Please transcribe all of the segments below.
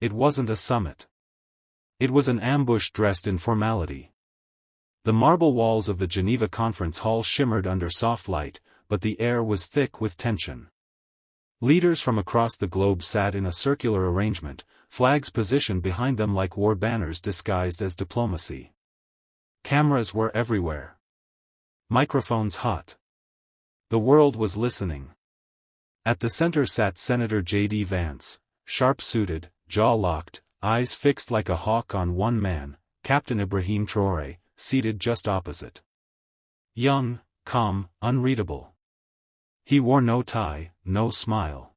It wasn't a summit. It was an ambush dressed in formality. The marble walls of the Geneva conference hall shimmered under soft light, but the air was thick with tension. Leaders from across the globe sat in a circular arrangement, flags positioned behind them like war banners disguised as diplomacy. Cameras were everywhere. Microphones hot. The world was listening. At the center sat Senator J.D. Vance, sharp-suited, jaw-locked, eyes fixed like a hawk on one man, Captain Ibrahim Traoré, seated just opposite. Young, calm, unreadable. He wore no tie, no smile.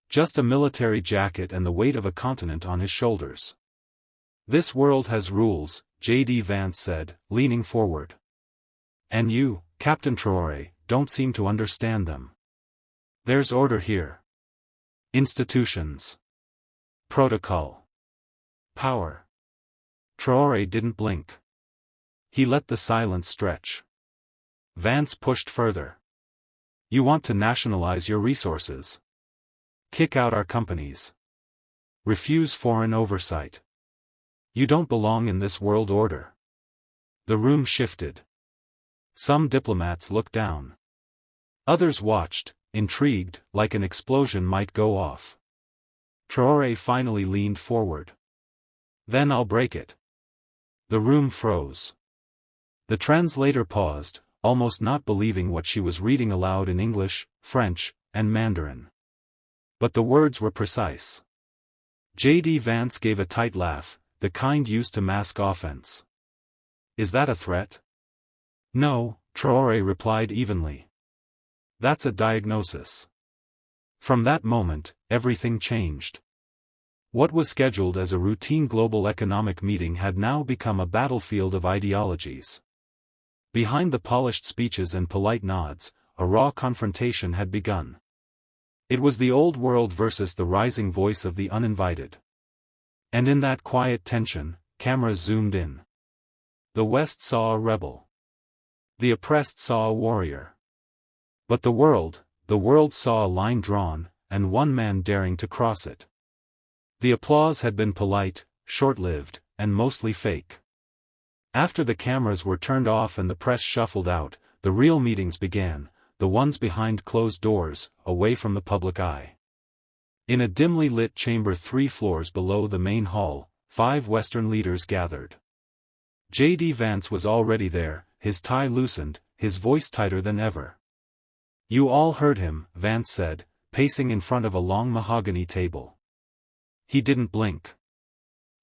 Just a military jacket and the weight of a continent on his shoulders. "This world has rules," J.D. Vance said, leaning forward. "And you, Captain Traoré, don't seem to understand them. There's order here. Institutions. Protocol. Power." Traoré didn't blink. He let the silence stretch. Vance pushed further. "You want to nationalize your resources. Kick out our companies. Refuse foreign oversight. You don't belong in this world order." The room shifted. Some diplomats looked down. Others watched, intrigued, like an explosion might go off. Traoré finally leaned forward. "Then I'll break it." The room froze. The translator paused, almost not believing what she was reading aloud in English, French, and Mandarin. But the words were precise. J.D. Vance gave a tight laugh, the kind used to mask offense. "Is that a threat?" "No," Traoré replied evenly. "That's a diagnosis." From that moment, everything changed. What was scheduled as a routine global economic meeting had now become a battlefield of ideologies. Behind the polished speeches and polite nods, a raw confrontation had begun. It was the old world versus the rising voice of the uninvited. And in that quiet tension, cameras zoomed in. The West saw a rebel. The oppressed saw a warrior. But the world saw a line drawn, and one man daring to cross it. The applause had been polite, short-lived, and mostly fake. After the cameras were turned off and the press shuffled out, the real meetings began, the ones behind closed doors, away from the public eye. In a dimly lit chamber 3 floors below the main hall, 5 Western leaders gathered. J.D. Vance was already there, his tie loosened, his voice tighter than ever. "You all heard him," Vance said, pacing in front of a long mahogany table. He didn't blink.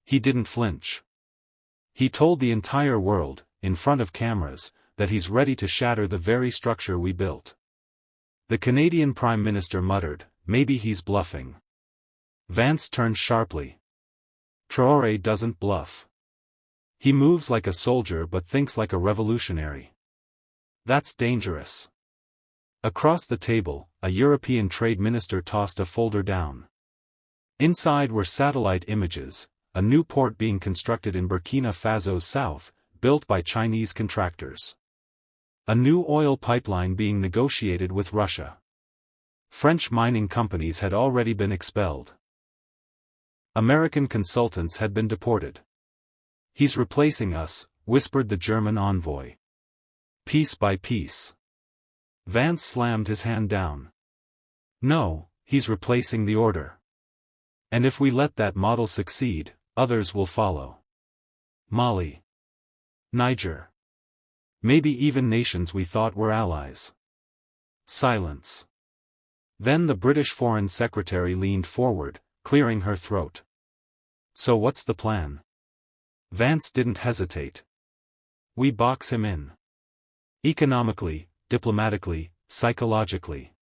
He didn't flinch. He told the entire world, in front of cameras, that he's ready to shatter the very structure we built. The Canadian Prime Minister muttered, "Maybe he's bluffing." Vance turned sharply. Traoré doesn't bluff. He moves like a soldier but thinks like a revolutionary. That's dangerous. Across the table, a European trade minister tossed a folder down. Inside were satellite images, a new port being constructed in Burkina Faso's south, built by Chinese contractors. A new oil pipeline being negotiated with Russia. French mining companies had already been expelled. American consultants had been deported. "He's replacing us," whispered the German envoy. "Piece by piece." Vance slammed his hand down. "No, he's replacing the order. And if we let that model succeed, others will follow. Mali. Niger. Maybe even nations we thought were allies." Silence. Then the British Foreign Secretary leaned forward, clearing her throat. "So what's the plan?" Vance didn't hesitate. "We box him in. Economically, diplomatically, psychologically.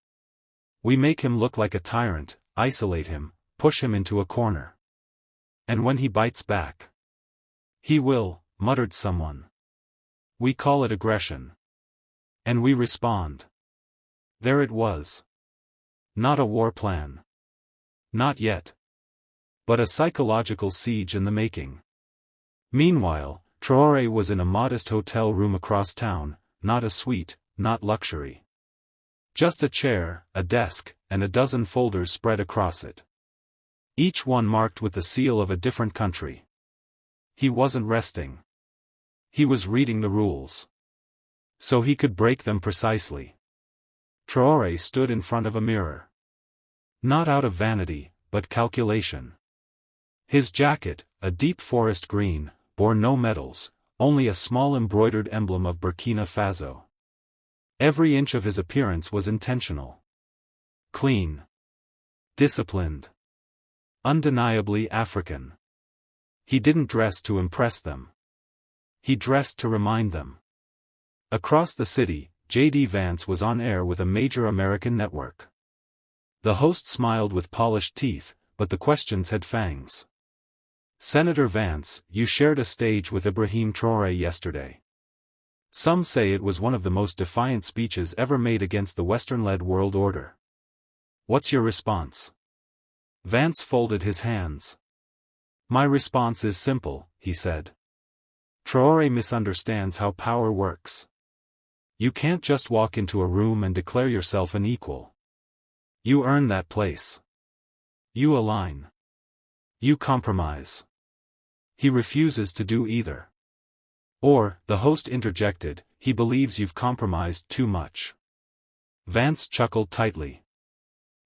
We make him look like a tyrant, isolate him, push him into a corner. And when he bites back, he will," muttered someone. "We call it aggression. And we respond." There it was. Not a war plan. Not yet. But a psychological siege in the making. Meanwhile, Traoré was in a modest hotel room across town, not a suite, not luxury. Just a chair, a desk, and a dozen folders spread across it. Each one marked with the seal of a different country. He wasn't resting. He was reading the rules, so he could break them precisely. Traoré stood in front of a mirror. Not out of vanity, but calculation. His jacket, a deep forest green, bore no medals, only a small embroidered emblem of Burkina Faso. Every inch of his appearance was intentional. Clean. Disciplined. Undeniably African. He didn't dress to impress them. He dressed to remind them. Across the city, J.D. Vance was on air with a major American network. The host smiled with polished teeth, but the questions had fangs. Senator Vance, you shared a stage with Ibrahim Traoré yesterday. Some say it was one of the most defiant speeches ever made against the Western-led world order. What's your response? Vance folded his hands. My response is simple, he said. Traoré misunderstands how power works. You can't just walk into a room and declare yourself an equal. You earn that place. You align. You compromise. He refuses to do either. Or, the host interjected, he believes you've compromised too much. Vance chuckled tightly.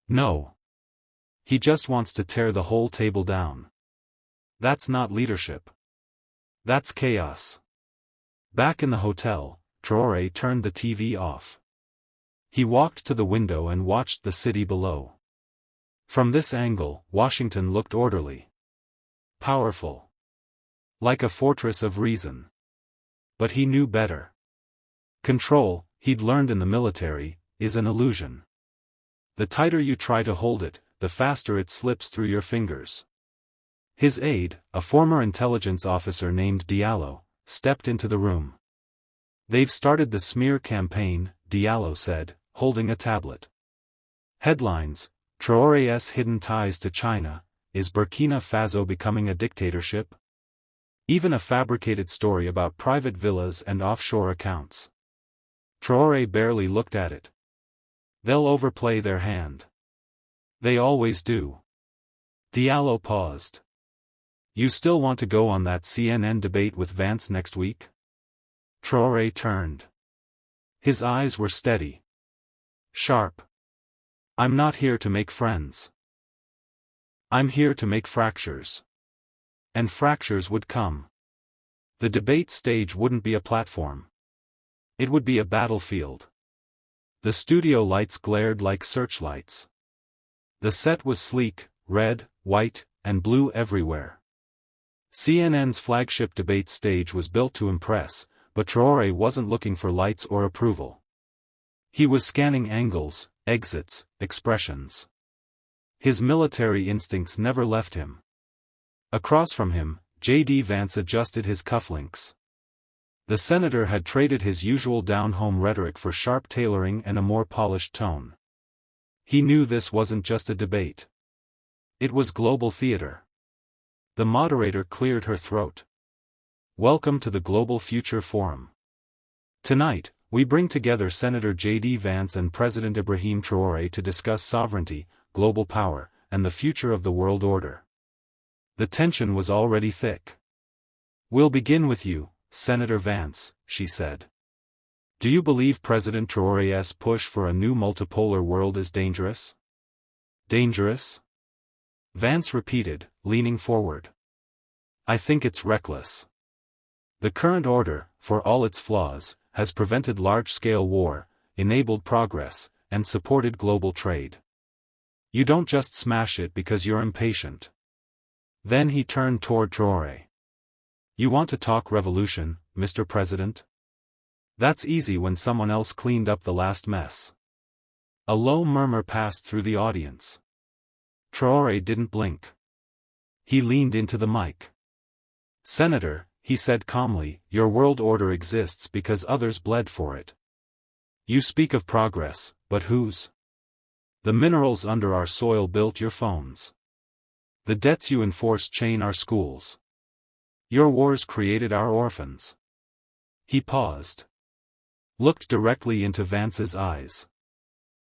No. He just wants to tear the whole table down. That's not leadership. That's chaos. Back in the hotel, Traoré turned the TV off. He walked to the window and watched the city below. From this angle, Washington looked orderly. Powerful. Like a fortress of reason. But he knew better. Control, he'd learned in the military, is an illusion. The tighter you try to hold it, the faster it slips through your fingers. His aide, a former intelligence officer named Diallo, stepped into the room. They've started the smear campaign, Diallo said, holding a tablet. Headlines: Traoré's hidden ties to China, is Burkina Faso becoming a dictatorship? Even a fabricated story about private villas and offshore accounts. Traoré barely looked at it. They'll overplay their hand. They always do. Diallo paused. You still want to go on that CNN debate with Vance next week? Traoré turned. His eyes were steady. Sharp. I'm not here to make friends. I'm here to make fractures. And fractures would come. The debate stage wouldn't be a platform. It would be a battlefield. The studio lights glared like searchlights. The set was sleek, red, white, and blue everywhere. CNN's flagship debate stage was built to impress, but Traoré wasn't looking for lights or approval. He was scanning angles, exits, expressions. His military instincts never left him. Across from him, J.D. Vance adjusted his cufflinks. The senator had traded his usual down-home rhetoric for sharp tailoring and a more polished tone. He knew this wasn't just a debate. It was global theater. The moderator cleared her throat. Welcome to the Global Future Forum. Tonight, we bring together Senator J.D. Vance and President Ibrahim Traoré to discuss sovereignty, global power, and the future of the world order. The tension was already thick. We'll begin with you, Senator Vance, she said. Do you believe President Traoré's push for a new multipolar world is dangerous? Dangerous? Vance repeated, leaning forward. I think it's reckless. The current order, for all its flaws, has prevented large-scale war, enabled progress, and supported global trade. You don't just smash it because you're impatient. Then he turned toward Traoré. You want to talk revolution, Mr. President? That's easy when someone else cleaned up the last mess. A low murmur passed through the audience. Traoré didn't blink. He leaned into the mic. Senator, he said calmly, your world order exists because others bled for it. You speak of progress, but whose? The minerals under our soil built your phones. The debts you enforce chain our schools. Your wars created our orphans. He paused. Looked directly into Vance's eyes.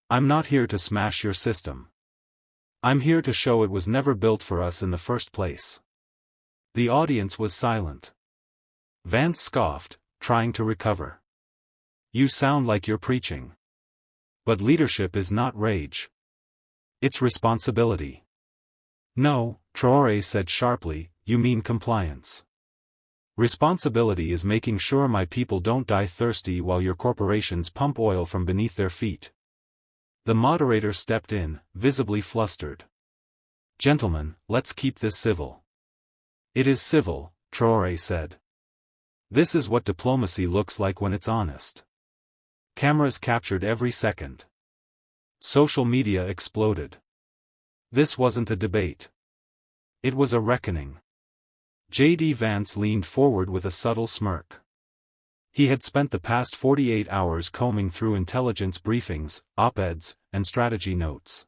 I'm not here to smash your system. I'm here to show it was never built for us in the first place. The audience was silent. Vance scoffed, trying to recover. You sound like you're preaching. But leadership is not rage. It's responsibility. No, Traoré said sharply, you mean compliance. Responsibility is making sure my people don't die thirsty while your corporations pump oil from beneath their feet. The moderator stepped in, visibly flustered. Gentlemen, let's keep this civil. It is civil, Traoré said. This is what diplomacy looks like when it's honest. Cameras captured every second. Social media exploded. This wasn't a debate. It was a reckoning. J.D. Vance leaned forward with a subtle smirk. He had spent the past 48 hours combing through intelligence briefings, op-eds, and strategy notes.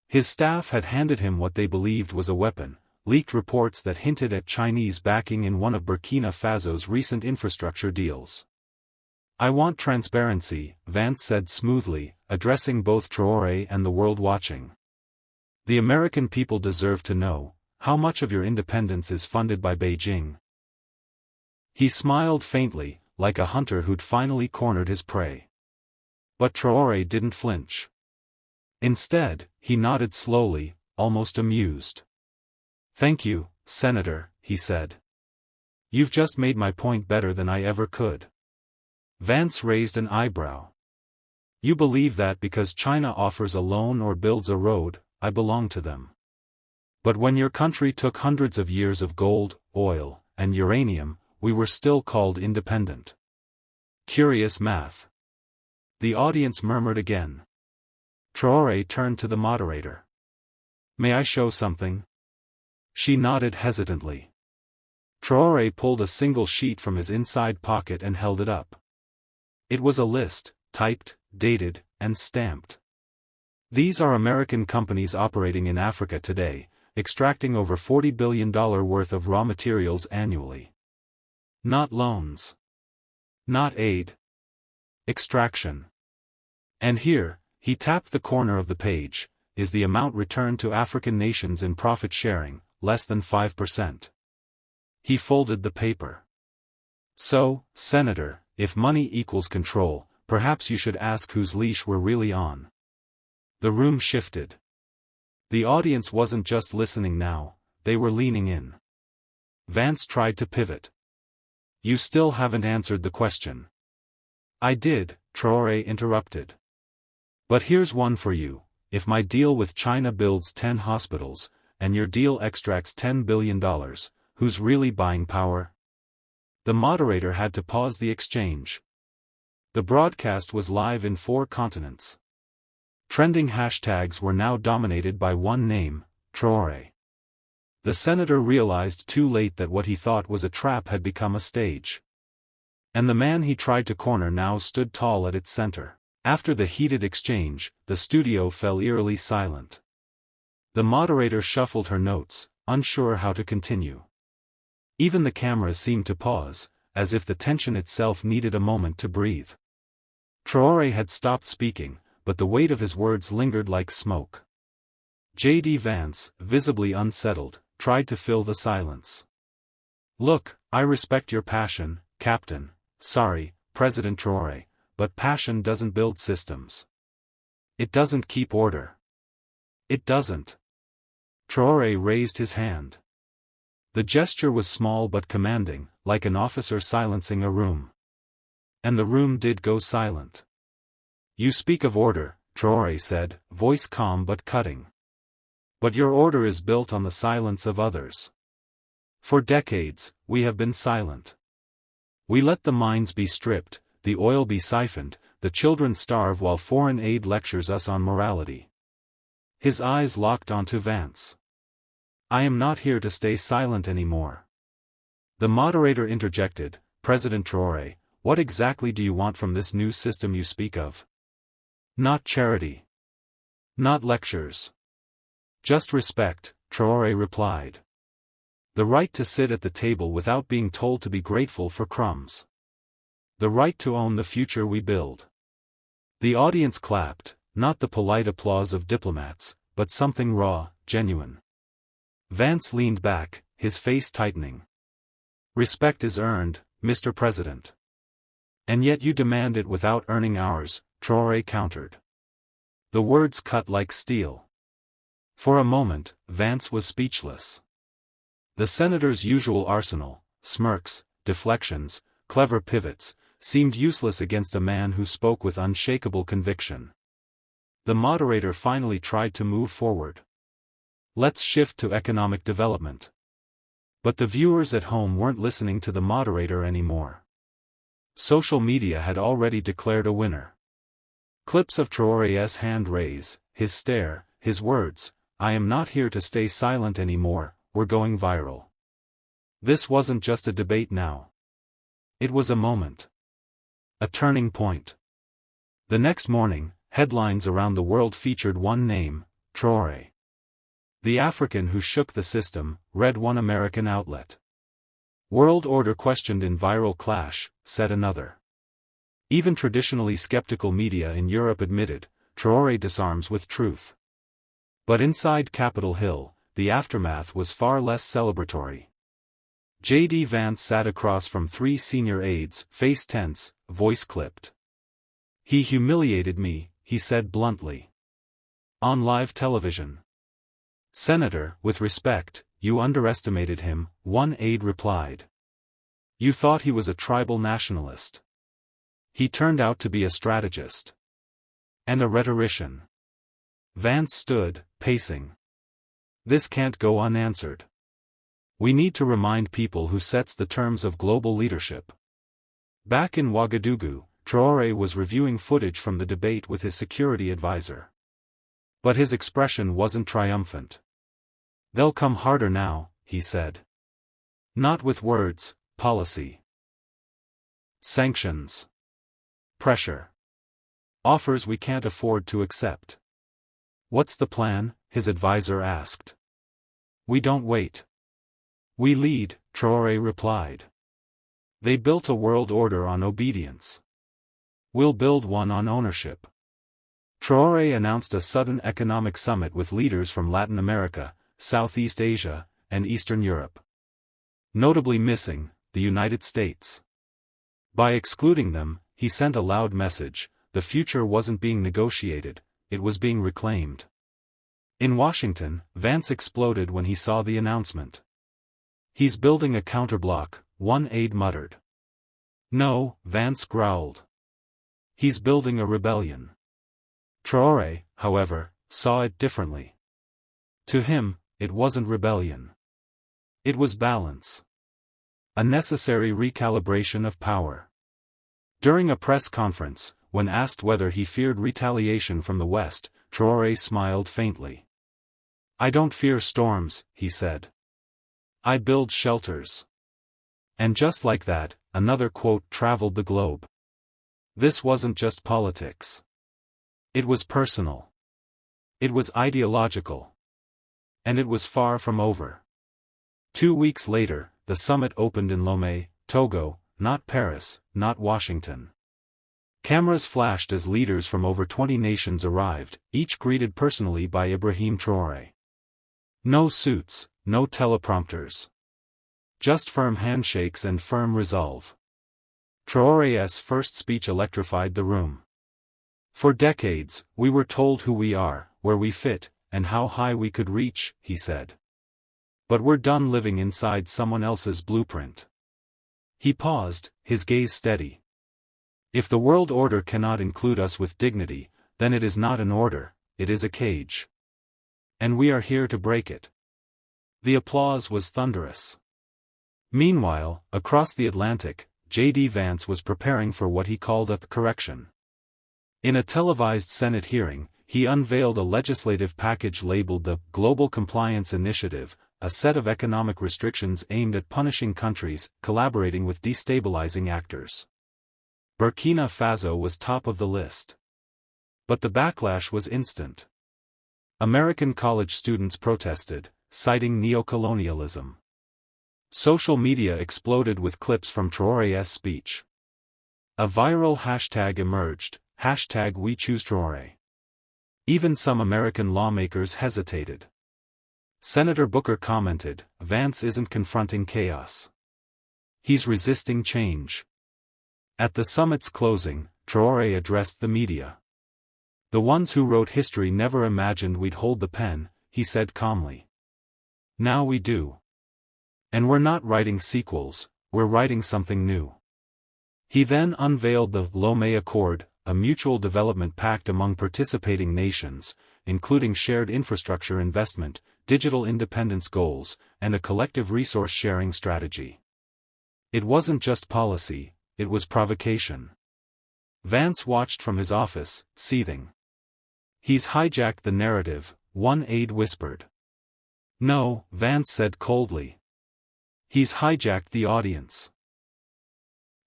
His staff had handed him what they believed was a weapon, leaked reports that hinted at Chinese backing in one of Burkina Faso's recent infrastructure deals. I want transparency, Vance said smoothly, addressing both Traoré and the world watching. The American people deserve to know, how much of your independence is funded by Beijing? He smiled faintly, like a hunter who'd finally cornered his prey. But Traoré didn't flinch. Instead, he nodded slowly, almost amused. Thank you, Senator, he said. You've just made my point better than I ever could. Vance raised an eyebrow. You believe that because China offers a loan or builds a road, I belong to them. But when your country took hundreds of years of gold, oil, and uranium, we were still called independent. Curious math. The audience murmured again. Traoré turned to the moderator. May I show something? She nodded hesitantly. Traoré pulled a single sheet from his inside pocket and held it up. It was a list, typed, dated, and stamped. These are American companies operating in Africa today, extracting over $40 billion worth of raw materials annually. Not loans. Not aid. Extraction. And here, he tapped the corner of the page, is the amount returned to African nations in profit sharing, less than 5%. He folded the paper. So, Senator, if money equals control, perhaps you should ask whose leash we're really on. The room shifted. The audience wasn't just listening now, they were leaning in. Vance tried to pivot. You still haven't answered the question. I did, Traoré interrupted. But here's one for you, if my deal with China builds 10 hospitals, and your deal extracts $10 billion, who's really buying power? The moderator had to pause the exchange. The broadcast was live in 4 continents. Trending hashtags were now dominated by one name, Traoré. The senator realized too late that what he thought was a trap had become a stage. And the man he tried to corner now stood tall at its center. After the heated exchange, the studio fell eerily silent. The moderator shuffled her notes, unsure how to continue. Even the cameras seemed to pause, as if the tension itself needed a moment to breathe. Traoré had stopped speaking, but the weight of his words lingered like smoke. J.D. Vance, visibly unsettled, tried to fill the silence. Look, I respect your passion, Captain, sorry, President Traoré, but passion doesn't build systems. It doesn't keep order. It doesn't. Traoré raised his hand. The gesture was small but commanding, like an officer silencing a room. And the room did go silent. You speak of order, Traoré said, voice calm but cutting. But your order is built on the silence of others. For decades, we have been silent. We let the mines be stripped, the oil be siphoned, the children starve while foreign aid lectures us on morality. His eyes locked onto Vance. I am not here to stay silent anymore. The moderator interjected, President Traoré, what exactly do you want from this new system you speak of? Not charity. Not lectures. Just respect, Traoré replied. The right to sit at the table without being told to be grateful for crumbs. The right to own the future we build. The audience clapped, not the polite applause of diplomats, but but something raw, genuine. Vance leaned back, his face tightening. Respect is earned, Mr. President. And yet you demand it without earning ours, Traoré countered. The words cut like steel. For a moment, Vance was speechless. The senator's usual arsenal, smirks, deflections, clever pivots, seemed useless against a man who spoke with unshakable conviction. The moderator finally tried to move forward. Let's shift to economic development. But the viewers at home weren't listening to the moderator anymore. Social media had already declared a winner. Clips of Traoré's hand raise, his stare, his words, "I am not here to stay silent anymore," were going viral. This wasn't just a debate now. It was a moment. A turning point. The next morning, headlines around the world featured one name, Traoré. The African who shook the system, read one American outlet. World order questioned in viral clash, said another. Even traditionally skeptical media in Europe admitted, Traoré disarms with truth. But inside Capitol Hill, the aftermath was far less celebratory. J.D. Vance sat across from three senior aides, face tense, voice clipped. "He humiliated me," he said bluntly. On live television. "Senator, with respect, you underestimated him," one aide replied. "You thought he was a tribal nationalist. He turned out to be a strategist. And a rhetorician." Vance stood, pacing. "This can't go unanswered. We need to remind people who sets the terms of global leadership." Back in Ouagadougou, Traoré was reviewing footage from the debate with his security advisor. But his expression wasn't triumphant. "They'll come harder now," he said. "Not with words, policy. Sanctions. Pressure. Offers we can't afford to accept." "What's the plan?" his advisor asked. "We don't wait. We lead," Traoré replied. "They built a world order on obedience. We'll build one on ownership." Traoré announced a sudden economic summit with leaders from Latin America, Southeast Asia, and Eastern Europe. Notably missing, the United States. By excluding them, he sent a loud message: the future wasn't being negotiated, it was being reclaimed. In Washington, Vance exploded when he saw the announcement. "He's building a counterblock," one aide muttered. "No," Vance growled. "He's building a rebellion." Traoré, however, saw it differently. To him, it wasn't rebellion. It was balance. A necessary recalibration of power. During a press conference, when asked whether he feared retaliation from the West, Traoré smiled faintly. "I don't fear storms," he said. "I build shelters." And just like that, another quote traveled the globe. This wasn't just politics. It was personal. It was ideological. And it was far from over. 2 weeks later, the summit opened in Lome, Togo, not Paris, not Washington. Cameras flashed as leaders from over 20 nations arrived, each greeted personally by Ibrahim Traoré. No suits, no teleprompters. Just firm handshakes and firm resolve. Traoré's first speech electrified the room. "For decades, we were told who we are, where we fit, and how high we could reach," he said. "But we're done living inside someone else's blueprint." He paused, his gaze steady. "If the world order cannot include us with dignity, then it is not an order, it is a cage. And we are here to break it." The applause was thunderous. Meanwhile, across the Atlantic, J.D. Vance was preparing for what he called a correction. In a televised Senate hearing, he unveiled a legislative package labeled the Global Compliance Initiative, a set of economic restrictions aimed at punishing countries collaborating with destabilizing actors. Burkina Faso was top of the list. But the backlash was instant. American college students protested, citing neocolonialism. Social media exploded with clips from Traoré's speech. A viral hashtag emerged, #WeChooseTraoré. Even some American lawmakers hesitated. Senator Booker commented, "Vance isn't confronting chaos. He's resisting change." At the summit's closing, Traoré addressed the media. "The ones who wrote history never imagined we'd hold the pen," he said calmly. "Now we do. And we're not writing sequels, we're writing something new." He then unveiled the Lome Accord, a mutual development pact among participating nations, including shared infrastructure investment, digital independence goals, and a collective resource-sharing strategy. It wasn't just policy, it was provocation. Vance watched from his office, seething. "He's hijacked the narrative," one aide whispered. "No," Vance said coldly. "He's hijacked the audience."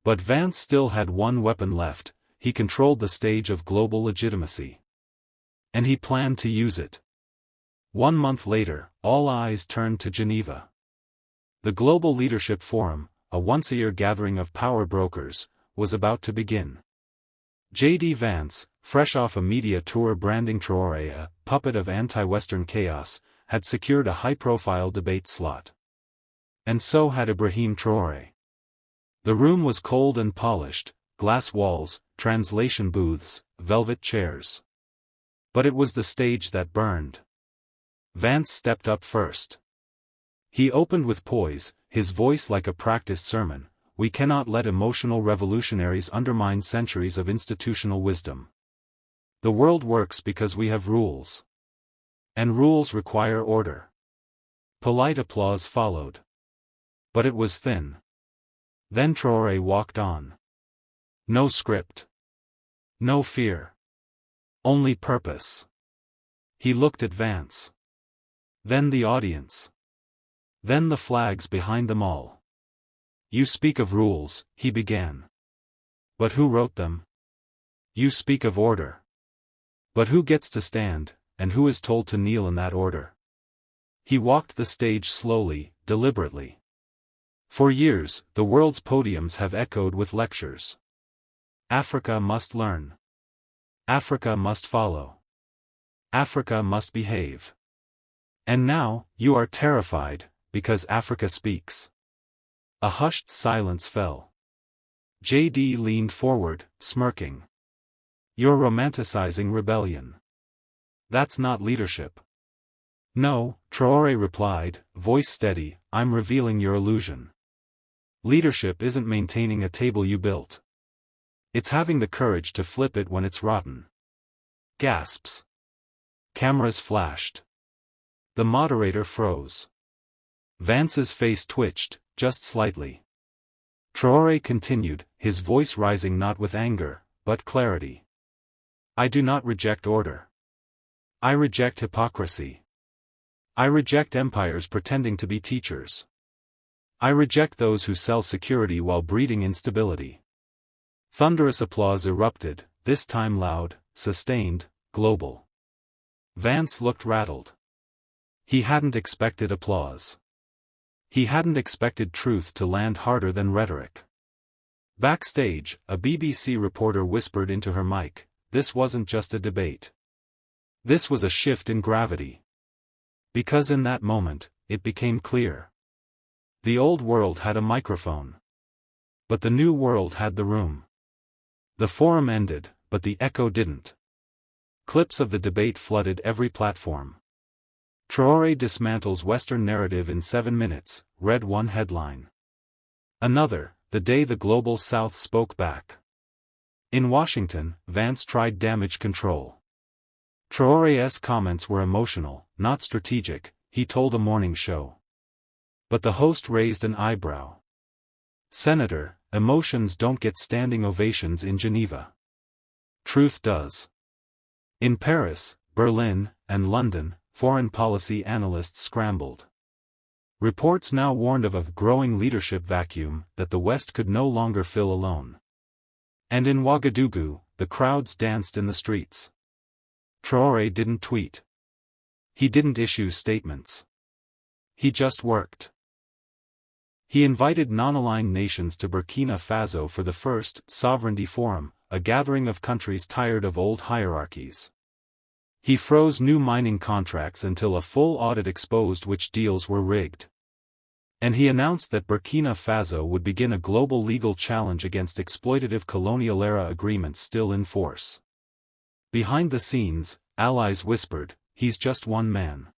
But Vance still had one weapon left: he controlled the stage of global legitimacy. And he planned to use it. 1 month later, all eyes turned to Geneva. The Global Leadership Forum, a once-a-year gathering of power brokers, was about to begin. J.D. Vance, fresh off a media tour branding Traoré a puppet of anti-Western chaos, had secured a high-profile debate slot. And so had Ibrahim Traoré. The room was cold and polished, glass walls, translation booths, velvet chairs. But it was the stage that burned. Vance stepped up first. He opened with poise, his voice like a practiced sermon. "We cannot let emotional revolutionaries undermine centuries of institutional wisdom. The world works because we have rules. And rules require order." Polite applause followed. But it was thin. Then Traoré walked on. No script. No fear. Only purpose. He looked at Vance. Then the audience. Then the flags behind them all. "You speak of rules," he began. "But who wrote them? You speak of order. But who gets to stand, and who is told to kneel in that order?" He walked the stage slowly, deliberately. For years, the world's podiums have echoed with lectures. Africa must learn. Africa must follow. Africa must behave. And now, you are terrified, because Africa speaks. A hushed silence fell. J.D. leaned forward, smirking. "You're romanticizing rebellion. That's not leadership." "No," Traoré replied, voice steady, "I'm revealing your illusion. Leadership isn't maintaining a table you built. It's having the courage to flip it when it's rotten." Gasps. Cameras flashed. The moderator froze. Vance's face twitched, just slightly. Traoré continued, his voice rising not with anger, but clarity. "I do not reject order. I reject hypocrisy. I reject empires pretending to be teachers. I reject those who sell security while breeding instability." Thunderous applause erupted, this time loud, sustained, global. Vance looked rattled. He hadn't expected applause. He hadn't expected truth to land harder than rhetoric. Backstage, a BBC reporter whispered into her mic, "This wasn't just a debate. This was a shift in gravity." Because in that moment, it became clear. The old world had a microphone. But the new world had the room. The forum ended, but the echo didn't. Clips of the debate flooded every platform. "Traoré dismantles Western narrative in 7 minutes," read one headline. Another, "The day the Global South spoke back." In Washington, Vance tried damage control. Traoré's comments were emotional, not strategic, he told a morning show. But the host raised an eyebrow. "Senator, emotions don't get standing ovations in Geneva. Truth does." In Paris, Berlin, and London, foreign policy analysts scrambled. Reports now warned of a growing leadership vacuum that the West could no longer fill alone. And in Ouagadougou, the crowds danced in the streets. Traoré didn't tweet. He didn't issue statements. He just worked. He invited non-aligned nations to Burkina Faso for the first Sovereignty Forum, a gathering of countries tired of old hierarchies. He froze new mining contracts until a full audit exposed which deals were rigged. And he announced that Burkina Faso would begin a global legal challenge against exploitative colonial-era agreements still in force. Behind the scenes, allies whispered, "He's just one man.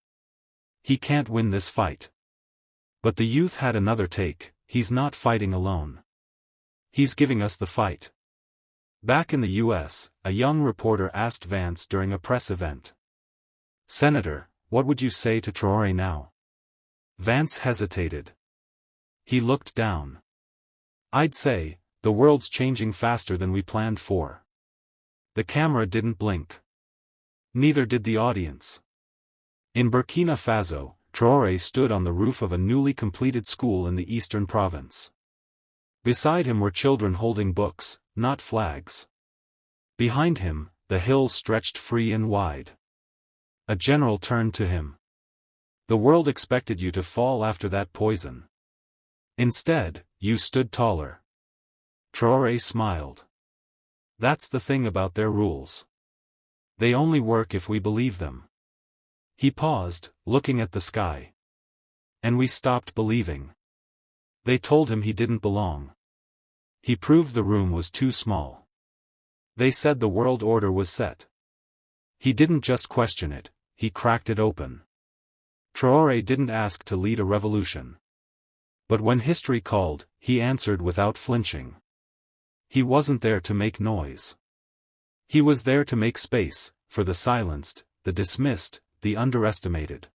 He can't win this fight." But the youth had another take, "He's not fighting alone. He's giving us the fight." Back in the U.S., a young reporter asked Vance during a press event, "Senator, what would you say to Traoré now?" Vance hesitated. He looked down. "I'd say, the world's changing faster than we planned for." The camera didn't blink. Neither did the audience. In Burkina Faso, Traoré stood on the roof of a newly completed school in the eastern province. Beside him were children holding books, not flags. Behind him, the hills stretched free and wide. A general turned to him. "The world expected you to fall after that poison. Instead, you stood taller." Traoré smiled. "That's the thing about their rules. They only work if we believe them." He paused, looking at the sky. "And we stopped believing. They told him he didn't belong. He proved the room was too small. They said the world order was set. He didn't just question it, he cracked it open." Traoré didn't ask to lead a revolution. But when history called, he answered without flinching. He wasn't there to make noise. He was there to make space, for the silenced, the dismissed, the underestimated.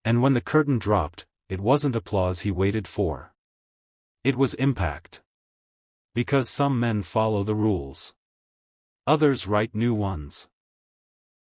And when the curtain dropped, it wasn't applause he waited for. It was impact. Because some men follow the rules. Others write new ones.